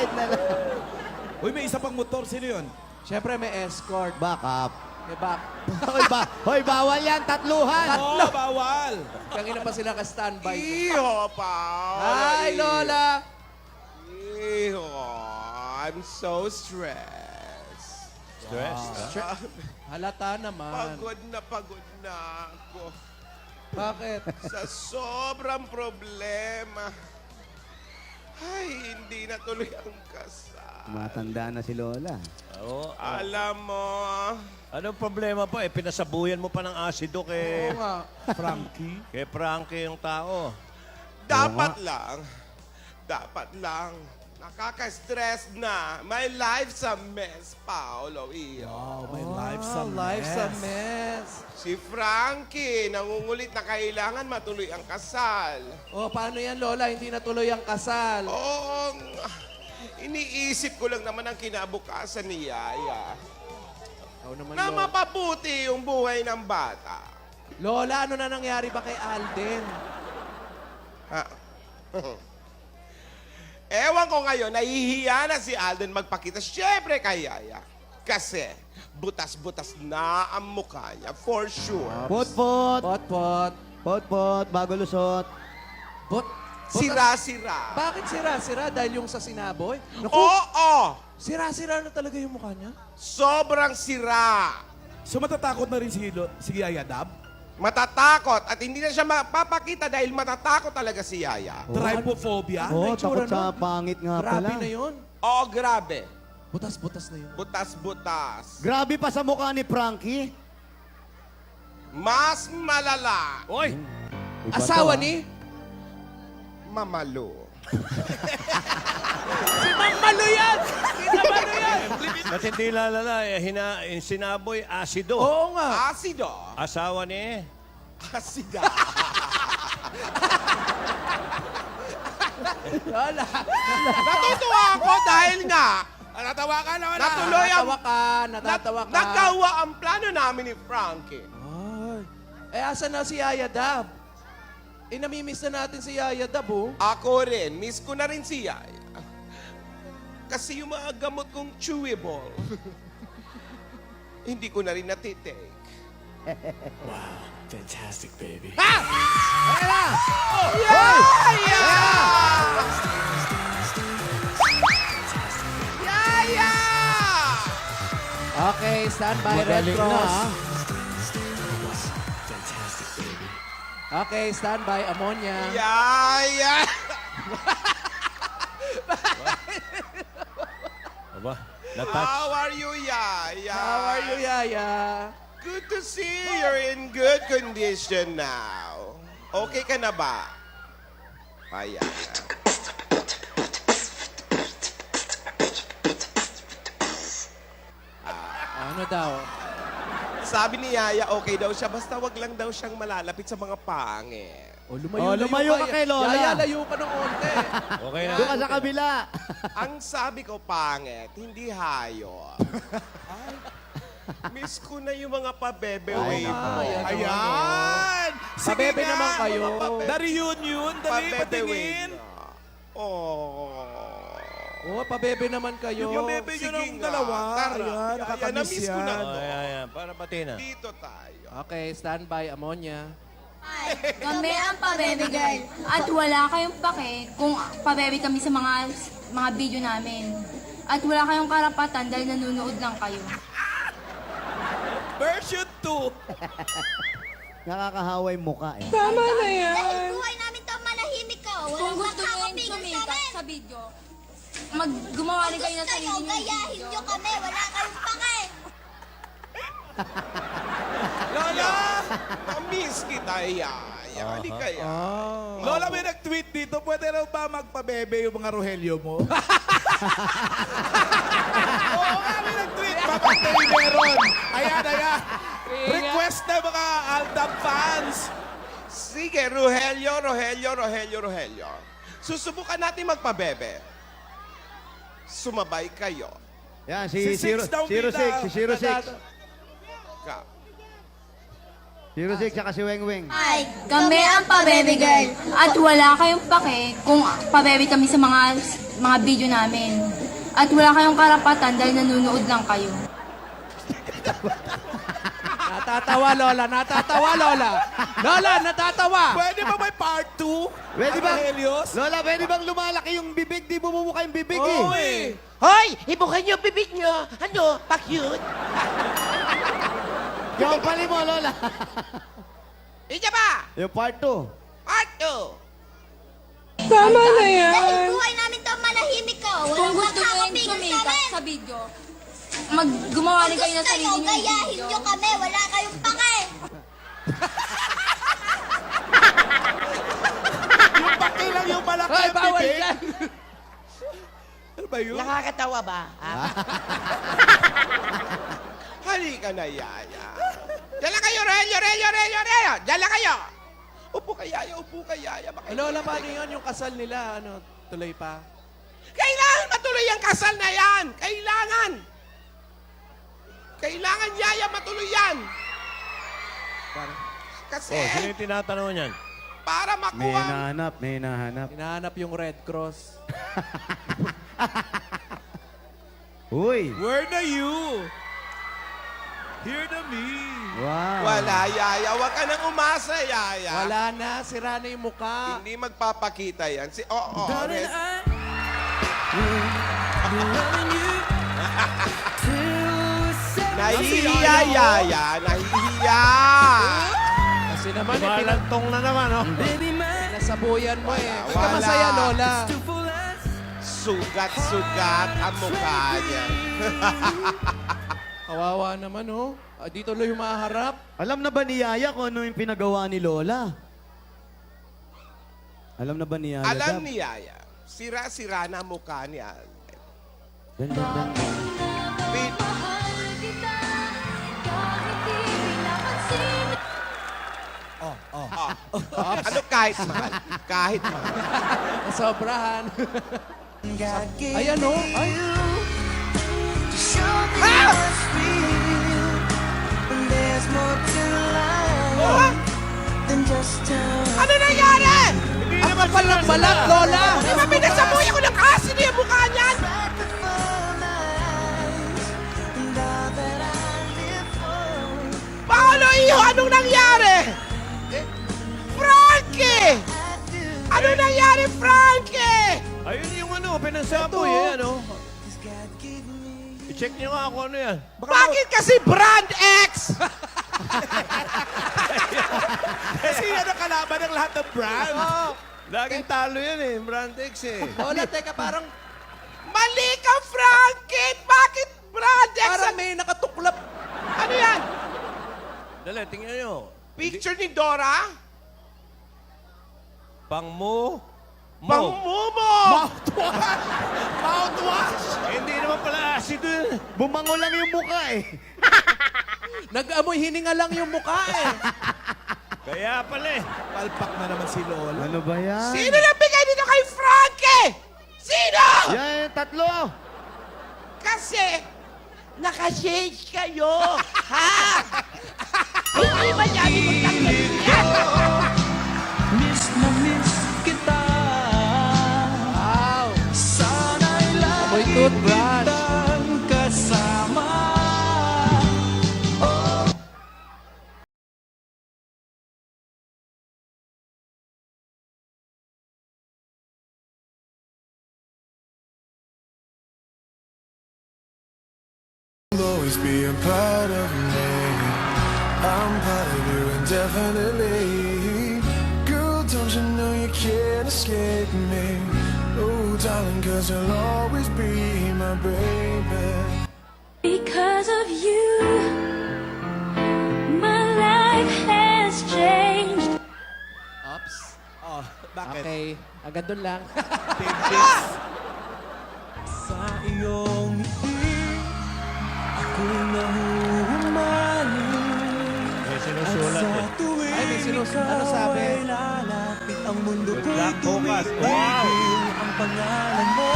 Ride na lang. Uy, may isa pang motor. Sino yun? Siyempre may escort. Back up. May back. Hoy, bawal yan. Tatluhan. Oo, bawal. Kanina pa sila ka-standby. Iho, pa. Hi, Lola! Iho, I'm so stressed. Stressed? Halata naman. Pagod na ako Bakit? sa sobrang problema. Ay, hindi na tuloy ang kasal. Matanda na si Lola. Oo. Alam mo, Anong problema pa? Pinasabuyan mo pa ng asido Oo kay nga. Frankie. Frankie yung tao. dapat lang, nakaka-stress na. My life's a mess, Paolo. Iho. Wow, my life's a mess. Life's a mess. Si Frankie, nangungulit na kailangan matuloy ang kasal. Oh, paano yan, Lola? Hindi natuloy ang kasal. Oo, iniisip ko lang naman ang kinabukasan ni Yaya. Ikaw naman, Na Lola. mapabuti yung buhay ng bata. Lola, ano na nangyari ba kay Alden? Ha? Ewan ko ngayon, nahihiya na si Alden magpakita. Siyempre kay Yaya. Kasi butas-butas na ang mukha niya, for sure. Pot-pot. Pot-pot. Pot-pot. Bago lusot. Sira-sira. Bakit sira-sira? Dahil yung sa sinaboy? Naku, Oo! sira-sira na talaga yung mukha niya. Sobrang sira. So matatakot na rin si Yaya Dab? Matatakot at hindi na siya mapapakita dahil matatakot talaga si Yaya. Trypophobia? Oh, May itsura takot sa nun. pangit nga pala. Grabe na yun. Oo, grabe. Butas-butas na yun. Butas-butas. Grabe pa sa mukha ni Frankie. Mas malala. Oy! Iba Asawa to, ni? Mamalo. Si Mang Malo yan! Si Mang Malo yan! At hindi lalala, sinaboy asido. Oo nga. Asido. Asawa ni... Asida. Lola. Natutuwa ako dahil nga Natawa ka naman natuloy ang... Natatawa ka. Nagawa ang plano namin ni Frankie. Ay, asa na si Yaya Dab? Namimiss na natin si Yaya Dab, oh. Ako rin. Miss ko na rin si Yaya. Kasi yung mga gamot kong chewable, hindi ko na rin natitake. Fantastic, baby. Yaya! Yaya! Okay, stand by, Red Magaling na, Cross. ah. Fantastic, baby. Okay, stand by, Ammonia. Yaya! Aba, natouch. How are you, Yaya? How are you, Yaya? Good to see you're in good condition now. Okay ka na ba? Ayan. Ano daw? Sabi ni Yaya, okay daw siya, basta wag lang daw siyang malalapit sa mga pangit. Oh, lumayo ka kay Lola. Yaya, layo ka ng onte. Okay na. Doon ka sa kabila. Ang sabi ko, pangit, hindi hayop. Miss ko na yung mga pabebe wave mo. ayan. Ayan! Sige Pabebe nga, naman kayo. mga pabebe. The reunion, dali, Pabebe patingin. wave. Oh. Oh, pabebe naman kayo. Yung bebe nyo Sige ng nga, dalawa. tara. Ayan, Ayan, nakakamiss na-miss ko yan. na. Oh, ayan. Para pati na. Dito tayo. Okay, stand by, Ammonia. Hi, kami ang Pabebe Girl. At wala kayong pake kung pabebe kami sa mga video namin. At wala kayong karapatan dahil nanonood lang kayo. Version 2. Nakakahaway mukha eh. Dahil buhay namin to, manahimik ka. Kung gusto nyo yung sumikat sa video, gumawa rin kayo ng sarili nyo gayahin nyo kami, wala kayong pake. Lola! Na-miss kita, Yaya. Hindi kaya. Lola, may nag-tweet dito. Pwede raw ba magpabebe yung mga Rogelio mo? Oo nga, may nag-tweet. Bakit tayo meron? Ayan, ayan. Request na mga Aldab fans. Sige, Rogelio. Susubukan natin magpabebe. Sumabay kayo. Yan, Si Six daw, 06, si 06. Ka. 06, tsaka si Weng Weng. Hi, kami ang Pabebe Girl. At wala kayong pake kung pabebe kami sa mga mga video namin. At wala kayong karapatan dahil nanonood lang kayo. Natatawa, Lola. Natatawa, Lola. Lola, natatawa. Pwede ba may part 2? Pwede ba? Helios? Lola, pwede bang lumalaki yung bibig? Di bumumuka yung bibig Oo eh. eh. Hoy! Ibukan niyo yung bibig niyo! Ano? Pa-cute? Yung pali mo, Lola. Ija ba? Yung part 2. Part 2. Dahil buhay namin to manahimik ko. Kung Walang gusto nyo yung makakapigil sa sumikat amin. sa video, gumawa rin Kung kayo ng gusto sarili nyo, nyo gayahin video. nyo kami. Wala kayong pake. Yung paki lang yung malaki Hoy, ang bawal bibig. yan. Ano ba yun? Nakakatawa ba? Halika na, Yaya. Diyan lang kayo, Relyo! Diyan lang kayo! Upo ka, Yaya. Upo ka, Yaya. Baka- Lola, paano yun? Yung kasal nila, ano, tuloy pa? Kailangan matuloy ang kasal na yan! Kailangan! Kailangan, Yaya, matuloy yan! Kasi, Oh, sino yung tinatanong niyan? para May makuha... nahanap, may nahanap. Hinahanap yung Red Cross. Uy. Where na you? Here na me. Wow. Wala, Yaya. Huwag ka nang umasa, Yaya. Wala na, sira na yung mukha. Hindi magpapakita yan. Red. Nahihiya, Yaya. Nahihiya. Kasi naman, Malantong na naman, oh. pinasabuyan mo eh. Huwag ka Wala. masaya, Lola. Sugat-sugat ang mukha niya. Kawawa naman, oh. Dito lang yung maharap. Alam na ba ni Yaya kung ano yung pinagawa ni Lola? Alam na ba ni Yaya? Alam Dab? ni Yaya, sira-sira na ang mukha ni Alden. Ganda. Pin- ano kahit mahal? Kahit mahal. Sobrahan. Ayan, oh. Ay. Ano nangyari? Ang kapal ng balat, Lola. Di ba pinasabuhay ko ng asin yung mukha niyan? Paolo, iho, anong nangyari? Frankie! Ano nangyari, Frankie? Ayun yung ano, pinasaboy, eh, ano. I-check niyo nga kung ano yan. Bakit kasi brand X? Kasi yan ang kalaban ng lahat ng brand. Laging talo yan eh, Brand X eh. Lola, teka, parang Mali ka, Frankie! Bakit brand X? parang may nakatuklap. Ano yan? Dali, tingnan niyo. Picture ni Dora? Pangmo. Pangmumo! Mouthwash! Mouthwash! Hindi naman pala acido yun. Bumango lang yung mukha eh. Nag-amoy hininga lang yung mukha eh. Kaya pala eh. Palpak na naman si Lola. Ano ba yan? Sino nagbigay dito kay Frankie? Sino? Yan, tatlo. Kasi, naka-change kayo. Ha? Hindi ba niya magtanggalin yan? Wow. Amoy toothbrush. Always be a part of me. I'm part of you indefinitely. Girl, don't you know you can't escape me? Oh, darling, 'cause you'll always be my baby. Because of you, my life has changed. Oops. Oh, bakit? Okay. Agad doon lang. Sa iyong ngiti, ako'y nahuhumali. May sinusulat eh. Ay, may ano sabi? Lalapit ang mundo Good ko'y luck bukas. Wow! tumigil ang pangalan mo.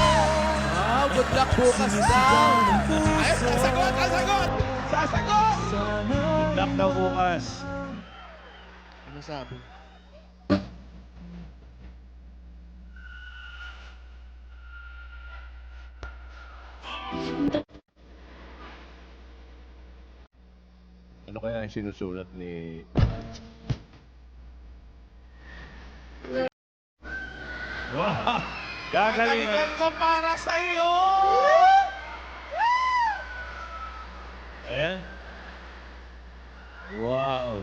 Wow, good luck bukas daw. Ay, sasagot! Sasagot! Sasagot! Good luck daw bukas. Ano sabi? yung sinusulat ni... Wow! Gagaling! ko para sa iyo! Ayan. Wow!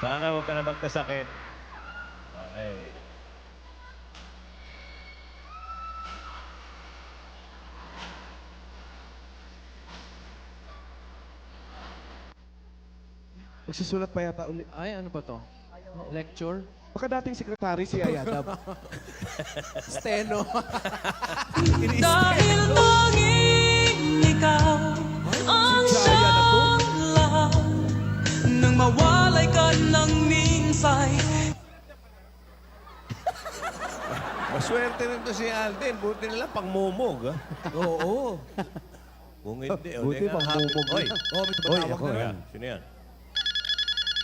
Sana huwag ka na magkasakit. Okay. Magsusulat pa yata ulit. Ay, ano ba to? Lecture? Baka dating sekretary si Ayadab. Steno. Dahil tanging ikaw ang siyang lahat nang mawalay ka ng minsay. Maswerte rin to si Alden. Buti nila pang mumog, ha? Oo. Kung hindi, Buti pang mumog. Oy! Oh, may Oy, tumatawag ako na. yan. Sino yan?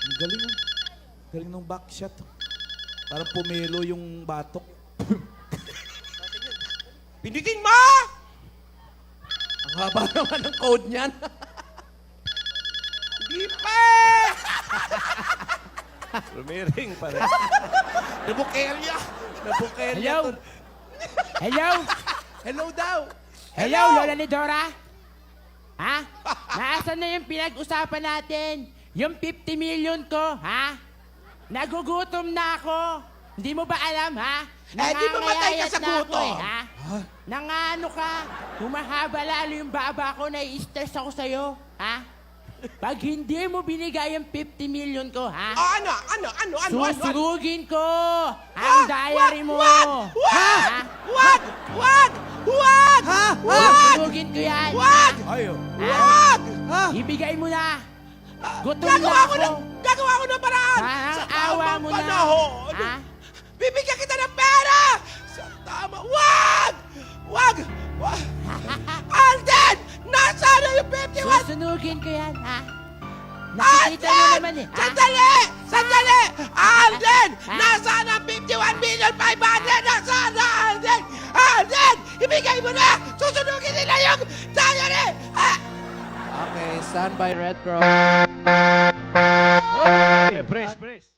Ang galing ah. Galing ng backshot. Parang pumelo yung batok. Pindutin mo! Ang haba naman ng code niyan. Hindi pa! Lumiring pa rin. Nabukelya! Nabukelya. Hello? Hello? Hello daw. Hello, Lola ni Dora? Ha? Nasaan na yung pinag-usapan natin? Yung 50 million ko, ha? Nagugutom na ako. Hindi mo ba alam, ha? di mamatay ka sa Nangangayayat na ako, gutom. ha? Nangano ka? Humahaba lalo yung baba ko, nai-stress ako sa'yo, ha? Pag hindi mo binigay yung 50 million ko, ha? Ano? Susunugin ko ang diary mo. Ha? Wag! Susunugin ko yan. Wag! Ayo. Ha? Ibigay mo na. Gutom na ako. Gagawa ko ng paraan! Parang awa mo na. Panahon! Ha? Bibigyan kita ng pera! Sa tama. Wag! Alden! Nasaan na yung 51? Susunugin ko yan, ha? Nakikita mo Alden! naman eh, ha? Sandali! Alden! Ha? Nasaan ang 51,500,000? Nasaan na, Alden? Alden! Ibigay mo na! Susunugin nila yung diary! Okay, stand by Red Cross. Okay, brace.